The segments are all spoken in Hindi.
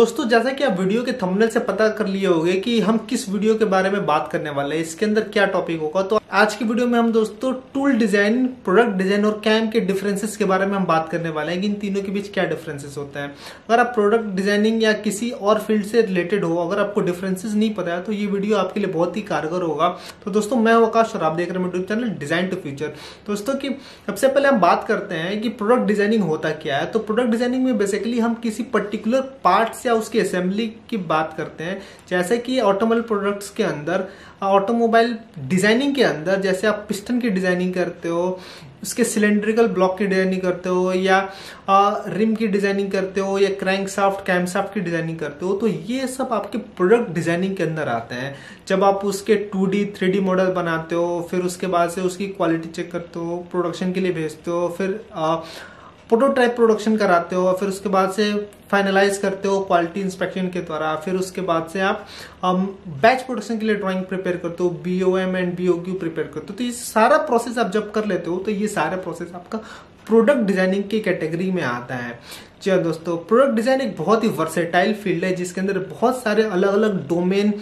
दोस्तों जैसा कि आप वीडियो के थंबनेल से पता कर लिए होंगे कि हम किस वीडियो के बारे में बात करने वाले हैं, इसके अंदर क्या टॉपिक होगा। तो आज की वीडियो में हम दोस्तों टूल डिजाइन, प्रोडक्ट डिजाइन और कैम के डिफरेंसेस के बारे में हम बात करने वाले हैं कि इन तीनों के बीच क्या डिफरेंसेस होते हैं। अगर आप प्रोडक्ट डिजाइनिंग या किसी और फील्ड से रिलेटेड हो, अगर आपको डिफरेंसेस नहीं पता है तो ये वीडियो आपके लिए बहुत ही कारगर होगा। तो दोस्तों मैं हूं आकाश और आप देख रहे हैं YouTube channel design to future. दोस्तों की सबसे पहले हम बात करते हैं कि प्रोडक्ट डिजाइनिंग होता क्या है। तो प्रोडक्ट डिजाइनिंग में बेसिकली हम किसी पर्टिकुलर पार्ट्स या उसकी असेंबली की बात करते हैं। जैसे कि ऑटोमोबाइल प्रोडक्ट्स के अंदर, ऑटोमोबाइल डिजाइनिंग के अंदर जैसे आप पिस्टन की डिजाइनिंग करते हो, उसके सिलेंड्रिकल ब्लॉक की डिजाइनिंग करते हो, या रिम की डिजाइनिंग करते हो, या क्रैंकशाफ्ट कैमशाफ्ट की डिजाइनिंग करते हो, तो ये सब आपके प्रोडक्ट डिजाइनिंग के अंदर आते हैं। जब आप उसके 2D 3D मॉडल बनाते हो, फिर उसके बाद से उसकी क्वालिटी चेक करते हो, प्रोडक्शन के लिए भेजते हो, फिर प्रोटोटाइप प्रोडक्शन कराते हो, फिर उसके बाद से फाइनलाइज करते हो क्वालिटी इंस्पेक्शन के द्वारा, फिर उसके बाद से आप बैच प्रोडक्शन के लिए ड्राइंग प्रिपेयर करते हो, BOM एंड BOQ प्रिपेयर करते हो। तो ये सारा प्रोसेस आप जब कर लेते हो तो ये सारा प्रोसेस आपका प्रोडक्ट डिजाइनिंग की कैटेगरी में आता है। जी दोस्तों, प्रोडक्ट डिजाइन एक बहुत ही वर्सेटाइल फील्ड है जिसके अंदर बहुत सारे अलग अलग डोमेन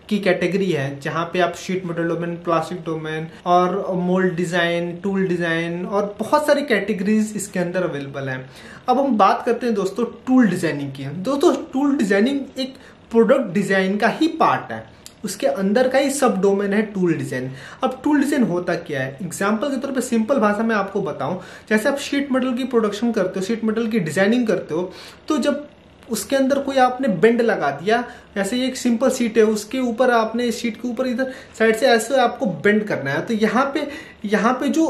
की कैटेगरी है, जहां पे आप sheet metal domain, plastic domain और मोल्ड डिजाइन, टूल डिजाइन और बहुत सारी कैटेगरीज इसके अंदर अवेलेबल हैं। अब हम बात करते हैं दोस्तों टूल डिजाइनिंग की। दोस्तों टूल डिजाइनिंग एक प्रोडक्ट डिजाइन का ही पार्ट है, उसके अंदर का ही सब डोमेन है टूल डिजाइन। अब टूल डिजाइन होता क्या है, एग्जांपल के तौर पे सिंपल भाषा में आपको बताऊं, जैसे आप शीट मेटल की प्रोडक्शन करते हो, शीट मेटल की डिजाइनिंग करते हो, तो जब उसके अंदर कोई आपने बेंड लगा दिया, जैसे ये एक सिंपल शीट है, उसके ऊपर आपने शीट के ऊपर इधर साइड से ऐसे आपको बेंड करना है, तो यहाँ पे जो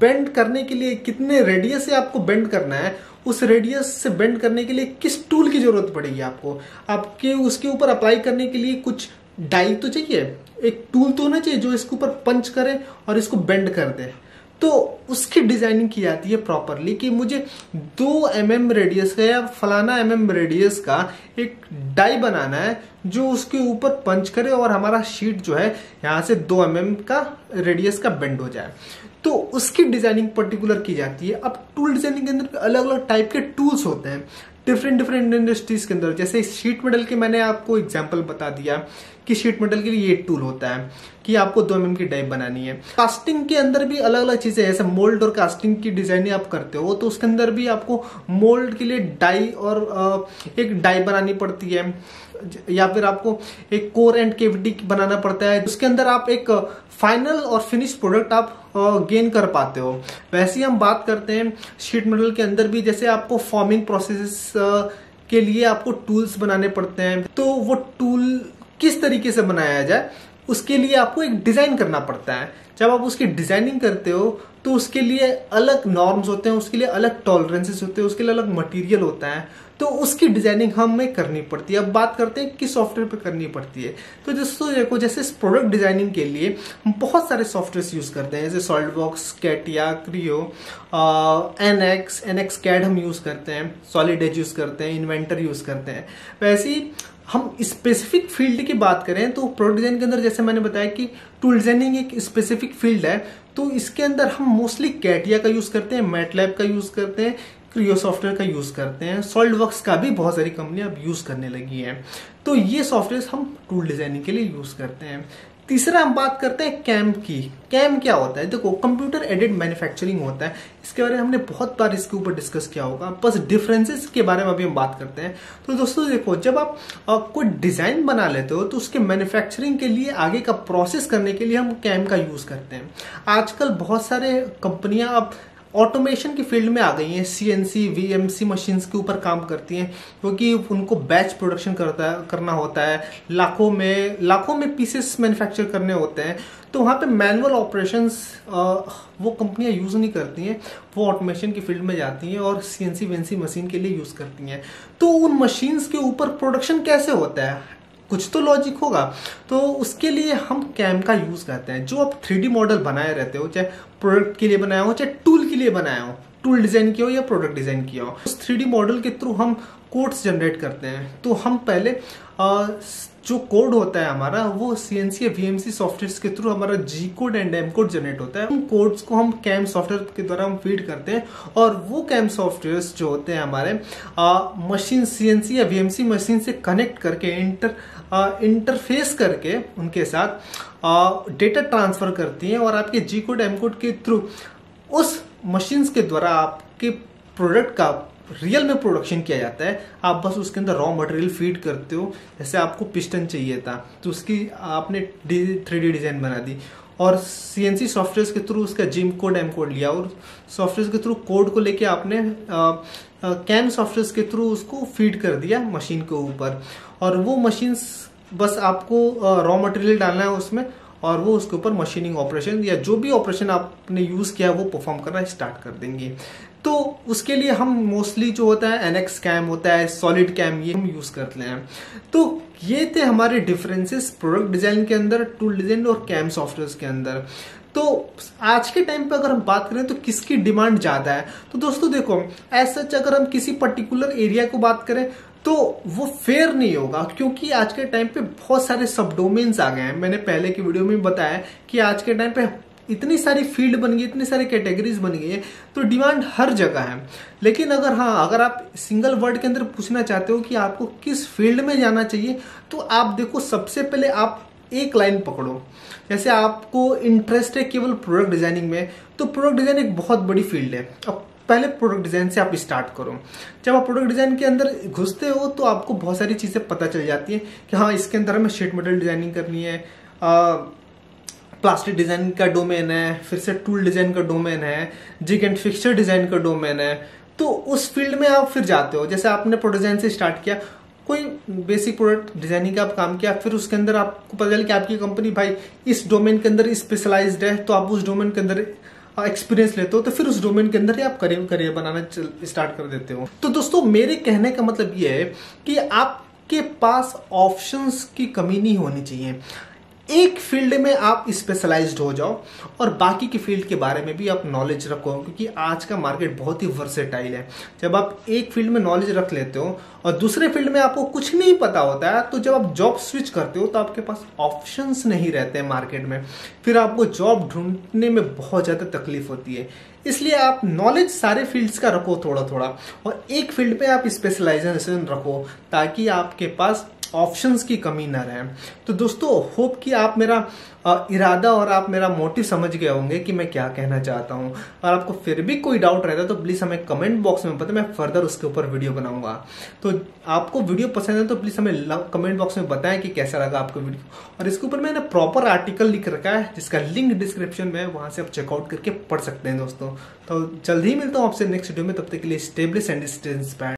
बेंड करने के लिए कितने रेडियस से आपको बेंड करना है, उस रेडियस से बेंड करने के लिए किस टूल की जरूरत पड़ेगी आपको, आपके उसके ऊपर अप्लाई करने के लिए कुछ डाई तो चाहिए, एक टूल तो होना चाहिए जो इसके ऊपर पंच करे और इसको बेंड कर दे। तो उसकी डिजाइनिंग की जाती है प्रॉपरली कि मुझे 2 mm रेडियस का या फलाना mm रेडियस का एक डाई बनाना है जो उसके ऊपर पंच करे और हमारा शीट जो है यहां से 2 mm का रेडियस का बेंड हो जाए। तो उसकी डिजाइनिंग पर्टिकुलर की जाती है। अब टूल डिजाइनिंग के अंदर अलग अलग टाइप के टूल्स होते हैं डिफरेंट इंडस्ट्रीज के अंदर। जैसे शीट मेटल के मैंने आपको एग्जांपल बता दिया कि शीट मेटल के लिए ये टूल होता है कि आपको 2 mm की डाई बनानी है। कास्टिंग के अंदर भी अलग अलग चीजें, जैसे मोल्ड और कास्टिंग की डिजाइनिंग आप करते हो तो उसके अंदर भी आपको मोल्ड के लिए डाई और एक डाई बनानी पड़ती है, या फिर आपको एक कोर एंड केविटी बनाना पड़ता है। उसके अंदर आप एक फाइनल और फिनिश प्रोडक्ट आप गेन कर पाते हो। वैसे ही हम बात करते हैं शीट मेटल के अंदर भी, जैसे आपको फॉर्मिंग प्रोसेस के लिए आपको टूल्स बनाने पड़ते हैं, तो वो टूल किस तरीके से बनाया जाए उसके लिए आपको एक डिजाइन करना पड़ता है। जब आप उसकी डिजाइनिंग करते हो तो उसके लिए अलग नॉर्म्स होते हैं, उसके लिए अलग टॉलरेंसेस होते हैं, उसके लिए अलग मटेरियल होता है, तो उसकी डिजाइनिंग हमें करनी पड़ती है। अब बात करते हैं किस सॉफ्टवेयर पे करनी पड़ती है। तो दोस्तों देखो, जैसे प्रोडक्ट डिजाइनिंग के लिए हम बहुत सारे सॉफ्टवेयर यूज करते हैं, जैसे SolidWorks, CATIA, Creo, NX CAD हम यूज करते हैं, सॉलिड एज यूज करते हैं, इन्वेंटर यूज करते हैं। वैसे ही हम स्पेसिफिक फील्ड की बात करें तो प्रोडक्ट डिजाइन के अंदर जैसे मैंने बताया कि टूल डिजाइनिंग एक स्पेसिफिक फील्ड है, तो इसके अंदर हम मोस्टली कैटिया का यूज करते हैं, मैटलैब का यूज करते हैं, क्रियो सॉफ्टवेयर का यूज करते हैं, सॉलिडवर्क्स का भी बहुत सारी कंपनियां अब यूज करने लगी हैं। तो ये सॉफ्टवेयर हम टूल डिजाइनिंग के लिए यूज करते हैं। तीसरा हम बात करते हैं कैम की। कैम क्या होता है? देखो, कंप्यूटर एडेड मैन्युफैक्चरिंग होता है। इसके बारे में हमने बहुत बार इसके ऊपर डिस्कस किया होगा, बस डिफरेंसेस के बारे में अभी हम बात करते हैं। तो दोस्तों देखो, जब आप कोई डिजाइन बना लेते हो तो उसके मैन्युफैक्चरिंग के लिए, आगे का प्रोसेस करने के लिए हम कैम का यूज करते हैं। आजकल बहुत सारे कंपनियां अब ऑटोमेशन की फील्ड में आ गई हैं, CNC VMC मशीन्स के ऊपर काम करती हैं, क्योंकि उनको बैच प्रोडक्शन करना होता है, लाखों में पीसेस मैन्युफैक्चर करने होते हैं। तो वहाँ पे मैनुअल ऑपरेशंस वो कंपनियां यूज नहीं करती हैं, वो ऑटोमेशन की फील्ड में जाती हैं और CNC VNC मशीन के लिए यूज करती हैं। तो उन मशीन्स के ऊपर प्रोडक्शन कैसे होता है, कुछ तो लॉजिक होगा, तो उसके लिए हम कैम का यूज करते हैं। जो आप 3D मॉडल बनाए रहते हो, चाहे प्रोडक्ट के लिए बनाया हो चाहे टूल के लिए बनाया हो, टूल डिजाइन किया हो या प्रोडक्ट डिजाइन किया हो। उस 3D मॉडल के थ्रू हम कोड्स जनरेट करते हैं। तो हम पहले जो कोड होता है हमारा वो CNC या VMC सॉफ्टवेयर के थ्रू हमारा G code and M code generate होता है। उन कोड्स को हम कैम सॉफ्टवेयर के द्वारा हम फीड करते हैं और वो कैम सॉफ्टवेयर जो होते हैं हमारे मशीन CNC या VMC मशीन से कनेक्ट करके इंटरफेस करके उनके साथ डेटा ट्रांसफर करती हैं और आपके G कोड M कोड के थ्रू उस मशीन्स के द्वारा आपके प्रोडक्ट का रियल में प्रोडक्शन किया जाता है। आप बस उसके अंदर रॉ मटेरियल फीड करते हो। जैसे आपको पिस्टन चाहिए था तो उसकी आपने 3D डिजाइन बना दी और CNC सॉफ्टवेयर के थ्रू उसका G कोड M कोड लिया और सॉफ्टवेयर के थ्रू कोड को लेके आपने कैम सॉफ्टवेयर के थ्रू उसको फीड कर दिया मशीन के ऊपर और वो मशीन बस आपको रॉ मटेरियल डालना है उसमें और वो उसके ऊपर मशीनिंग ऑपरेशन या जो भी ऑपरेशन आपने यूज किया वो परफॉर्म करना स्टार्ट कर देंगे। तो उसके लिए हम मोस्टली जो होता है NX कैम होता है, सॉलिड कैम, ये हम यूज करते हैं। तो ये थे हमारे डिफरेंसेस प्रोडक्ट डिजाइन के अंदर, टूल डिजाइन और कैम सॉफ्टवेयर के अंदर। तो आज के टाइम पे अगर हम बात करें तो किसकी डिमांड ज्यादा है, तो दोस्तों देखो ऐसा अगर हम किसी पर्टिकुलर एरिया को बात करें तो वो फेयर नहीं होगा, क्योंकि आज के टाइम पे बहुत सारे सब डोमेन्स आ गए हैं। मैंने पहले की वीडियो में बताया कि आज के टाइम पे इतनी सारी फील्ड बन गई, इतनी सारी कैटेगरीज बन गई है, तो डिमांड हर जगह है। लेकिन अगर आप सिंगल वर्ड के अंदर पूछना चाहते हो कि आपको किस फील्ड में जाना चाहिए, तो आप देखो सबसे पहले आप एक लाइन पकड़ो। जैसे आपको इंटरेस्ट है केवल प्रोडक्ट डिजाइनिंग में, तो प्रोडक्ट डिजाइन एक बहुत बड़ी फील्ड है। अब पहले प्रोडक्ट डिजाइन से आप स्टार्ट करो। जब आप प्रोडक्ट डिजाइन के अंदर घुसते हो तो आपको बहुत सारी चीजें पता चल जाती हैं कि हाँ इसके अंदर हमें शीट मेटल डिजाइनिंग करनी है, प्लास्टिक डिजाइन का डोमेन है, फिर से टूल डिजाइन का डोमेन है, जिग एंड फिक्सचर डिजाइन का डोमेन है। तो उस फील्ड में आप फिर जाते हो। जैसे आपने प्रोडक्ट डिजाइन से स्टार्ट किया, कोई बेसिक प्रोडक्ट डिजाइनिंग का आप काम किया, फिर उसके अंदर आपको पता चला कि आपकी कंपनी भाई इस डोमेन के अंदर स्पेशलाइज्ड है, तो आप उस डोमेन के अंदर एक्सपीरियंस लेते हो, तो फिर उस डोमेन के अंदर ही आप करियर बनाना स्टार्ट कर देते हो। तो दोस्तों मेरे कहने का मतलब ये है कि आपके पास ऑप्शंस की कमी नहीं होनी चाहिए। एक फील्ड में आप स्पेशलाइज्ड हो जाओ और बाकी की फील्ड के बारे में भी आप नॉलेज रखो, क्योंकि आज का मार्केट बहुत ही वर्सेटाइल है। जब आप एक फील्ड में नॉलेज रख लेते हो और दूसरे फील्ड में आपको कुछ नहीं पता होता है, तो जब आप जॉब स्विच करते हो तो आपके पास ऑप्शंस नहीं रहते हैं मार्केट में, फिर आपको जॉब ढूंढने में बहुत ज्यादा तकलीफ होती है। इसलिए आप नॉलेज सारे फील्ड्स का रखो थोड़ा थोड़ा, और एक फील्ड पे आप स्पेशलाइजेशन रखो ताकि आपके पास ऑप्शंस की कमी ना रहे। तो दोस्तों होप कि आप मेरा इरादा और आप मेरा मोटिव समझ गए होंगे कि मैं क्या कहना चाहता हूं। और आपको फिर भी कोई डाउट रहता है तो प्लीज हमें कमेंट बॉक्स में बताएं, मैं फर्दर उसके ऊपर वीडियो बनाऊंगा। तो आपको वीडियो पसंद है तो प्लीज हमें कमेंट बॉक्स में बताएं कि कैसा लगा आपको वीडियो। और इसके ऊपर मैंने प्रॉपर आर्टिकल लिख रखा है जिसका लिंक डिस्क्रिप्शन में है, वहां से आप चेकआउट करके पढ़ सकते हैं दोस्तों। तो जल्द ही मिलता हूं आपसे नेक्स्ट वीडियो में, तब तक के लिए stay blessed and stay inspired.